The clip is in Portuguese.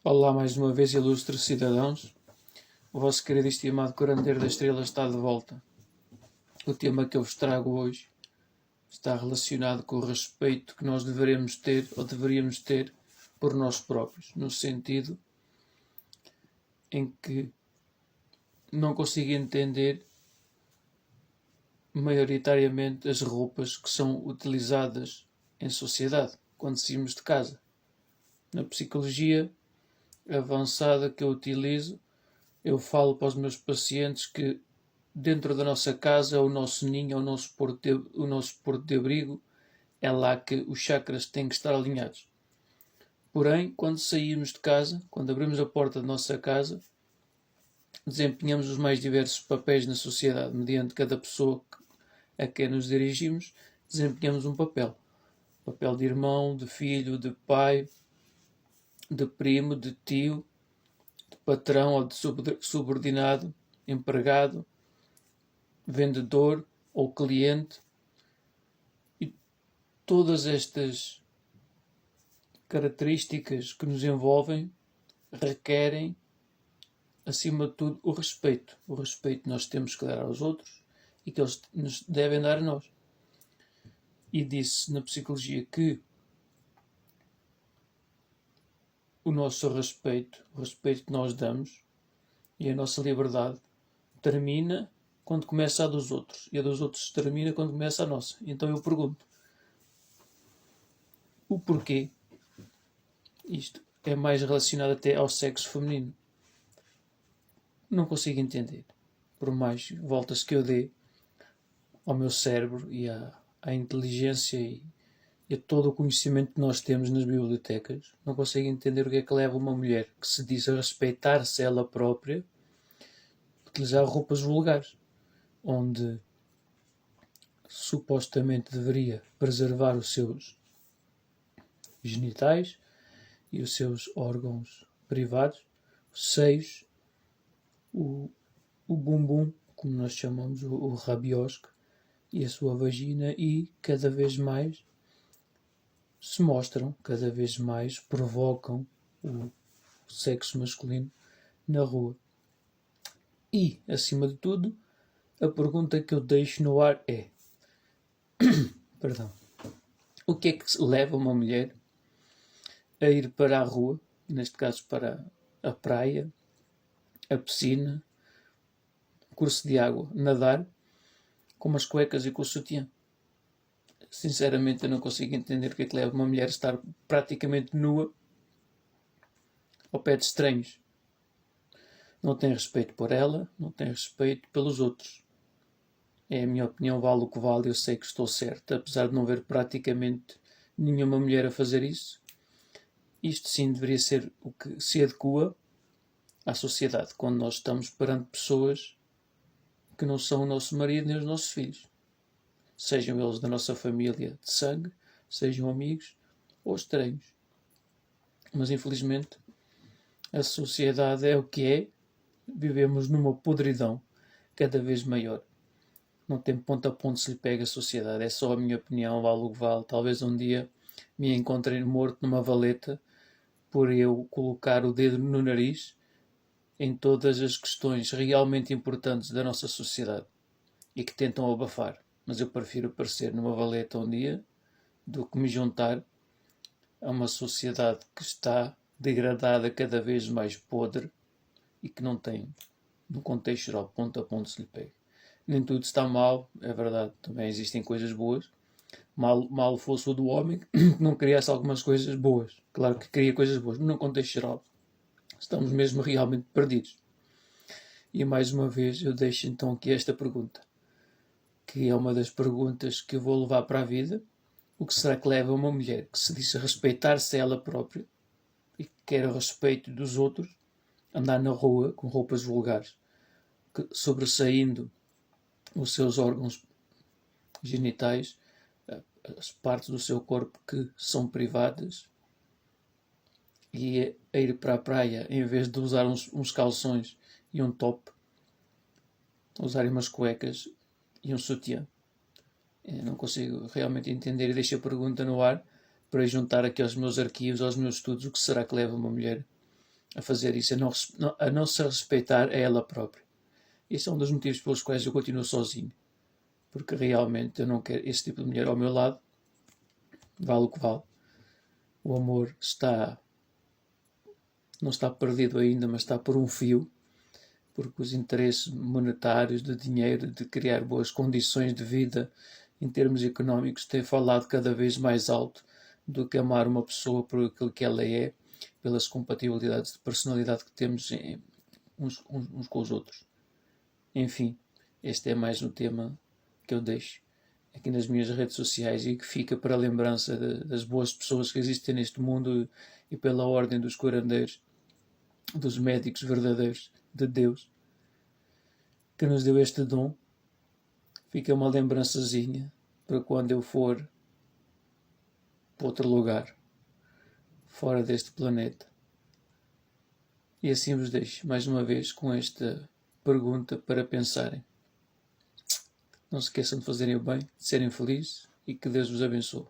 Olá mais uma vez, ilustres cidadãos. O vosso querido e estimado curandeiro da estrela está de volta. O tema que eu vos trago hoje está relacionado com o respeito que nós deveríamos ter por nós próprios, no sentido em que não consigo entender maioritariamente as roupas que são utilizadas em sociedade quando saímos de casa. Na psicologia avançada que eu utilizo, eu falo para os meus pacientes que dentro da nossa casa é o nosso ninho, é o nosso porto de abrigo, é lá que os chakras têm que estar alinhados. Porém, quando saímos de casa, quando abrimos a porta da nossa casa, desempenhamos os mais diversos papéis na sociedade, mediante cada pessoa a quem nos dirigimos, desempenhamos um papel. Papel de irmão, de filho, de pai, de primo, de tio, de patrão ou de subordinado, empregado, vendedor ou cliente. E todas estas características que nos envolvem requerem, acima de tudo, o respeito. O respeito que nós temos que dar aos outros e que eles nos devem dar a nós. E disse na psicologia que o nosso respeito, o respeito que nós damos e a nossa liberdade termina quando começa a dos outros. E a dos outros termina quando começa a nossa. Então eu pergunto, o porquê? Isto é mais relacionado até ao sexo feminino. Não consigo entender. Por mais voltas que eu dê ao meu cérebro e à inteligência e a todo o conhecimento que nós temos nas bibliotecas, não consigo entender o que é que leva uma mulher que se diz a respeitar-se ela própria a utilizar roupas vulgares, onde supostamente deveria preservar os seus genitais e os seus órgãos privados, os seios, o bumbum, como nós chamamos, o rabiosque, e a sua vagina, e cada vez mais se mostram, cada vez mais provocam o sexo masculino na rua. E, acima de tudo, a pergunta que eu deixo no ar é o que é que leva uma mulher a ir para a rua, neste caso para a praia, a piscina, curso de água, nadar, com umas cuecas e com o sutiã? Sinceramente, eu não consigo entender o que é que leva uma mulher a estar praticamente nua ao pé de estranhos. Não tem respeito por ela, não tem respeito pelos outros. É a minha opinião, vale o que vale, eu sei que estou certo, apesar de não ver praticamente nenhuma mulher a fazer isso. Isto sim deveria ser o que se adequa à sociedade, quando nós estamos perante pessoas que não são o nosso marido nem os nossos filhos. Sejam eles da nossa família de sangue, sejam amigos ou estranhos. Mas infelizmente a sociedade é o que é, vivemos numa podridão cada vez maior. Não tem ponto a ponto se lhe pega a sociedade, é só a minha opinião, vale o que vale. Talvez um dia me encontrem morto numa valeta por eu colocar o dedo no nariz em todas as questões realmente importantes da nossa sociedade e que tentam abafar. Mas eu prefiro aparecer numa valeta um dia do que me juntar a uma sociedade que está degradada, cada vez mais podre e que não tem, no contexto geral, ponto a ponto se lhe pega. Nem tudo está mal, é verdade, também existem coisas boas. Mal fosse o do homem que não criasse algumas coisas boas. Claro que cria coisas boas, mas no contexto geral estamos mesmo realmente perdidos. E mais uma vez eu deixo então aqui esta pergunta, que é uma das perguntas que eu vou levar para a vida. O que será que leva uma mulher que se diz respeitar-se ela própria e que quer o respeito dos outros, andar na rua com roupas vulgares, sobressaindo os seus órgãos genitais, as partes do seu corpo que são privadas, e a ir para a praia, em vez de usar uns calções e um top, usarem umas cuecas e um sutiã? Eu não consigo realmente entender e deixo a pergunta no ar para juntar aqui aos meus arquivos, aos meus estudos, o que será que leva uma mulher a fazer isso, a não se respeitar a ela própria. Esse é um dos motivos pelos quais eu continuo sozinho. Porque realmente eu não quero esse tipo de mulher ao meu lado. Vale o que vale. O amor não está perdido ainda, mas está por um fio. Porque os interesses monetários, de dinheiro, de criar boas condições de vida em termos económicos, têm falado cada vez mais alto do que amar uma pessoa por aquilo que ela é, pelas compatibilidades de personalidade que temos uns com os outros. Enfim, este é mais um tema que eu deixo aqui nas minhas redes sociais e que fica para a lembrança das boas pessoas que existem neste mundo e pela ordem dos curandeiros, dos médicos verdadeiros de Deus, que nos deu este dom. Fica uma lembrançazinha para quando eu for para outro lugar, fora deste planeta. E assim vos deixo, mais uma vez, com esta pergunta para pensarem. Não se esqueçam de fazerem o bem, de serem felizes e que Deus vos abençoe.